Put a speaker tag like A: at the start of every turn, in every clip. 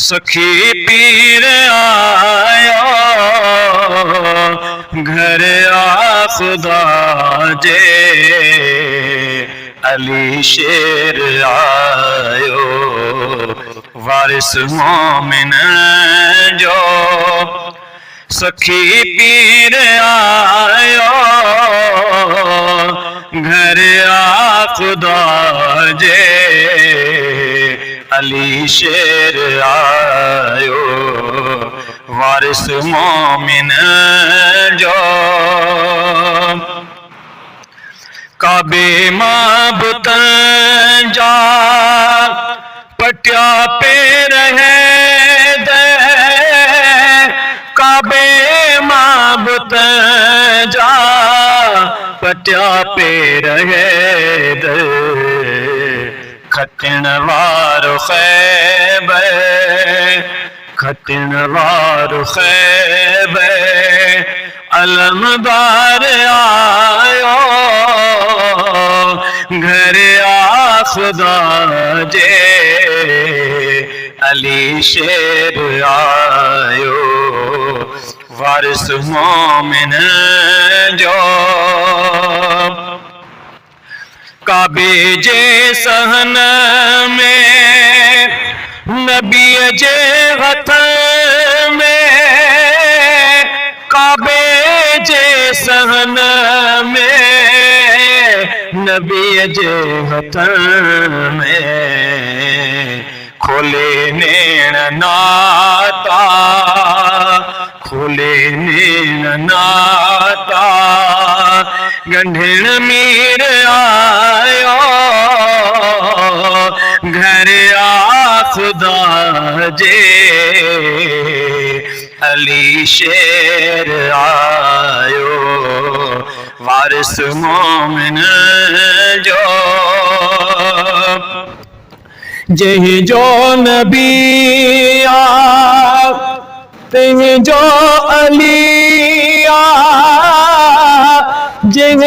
A: सखी पीर आयो घर आ खुदा जे अली शेर आयो वारिस मोमिन जो सखी पीर आयो घर आ खुदा जे अली शेर आयो वारिस मोमिन जो काबे माबुतन जा पटिया पे रहे दे काबे माबुतन जा पटिया पे रहे दे खटिन वारो खैबे खटिन वारो खैबे अलमदार आयो घर आ खुदा जे अली शेर आयो वारिस मोमिन जो काबे जे सहन में नबी जे हथ में काबे जे सहन में नबी जे हथ में खोले नेण नाता खोले नेण नाता गंढिण मीर आयो घर आ खुदा जे अली शेर आयो वारिस मोमिन जो जह जो नबी आ तह जो अली आ जह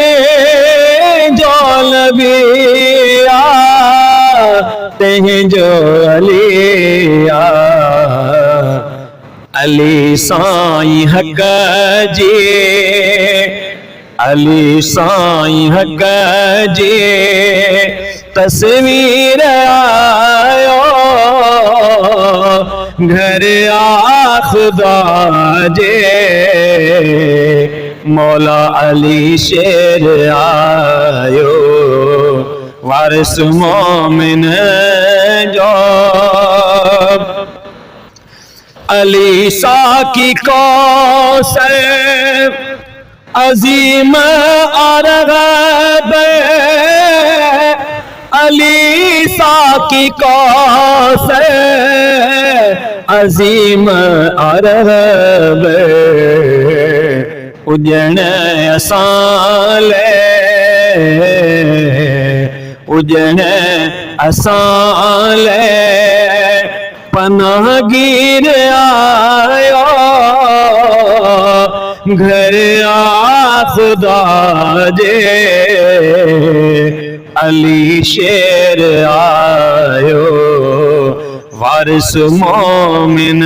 A: जो नबी आ तह जो अली आ अली साईं हक जी अली साईं हक जी तस्वीर आयो घर आ खुदा जे मौला अली शेर आयो वारिस मोमिन जो अली साकी कौसर अजीम अरगब अली साकी कौसर अजीम अरगब उजण असां ले उजण असां ले पनाहगीर आयो घर आ खुदा जे अली शेर आयो वारिस मोमिन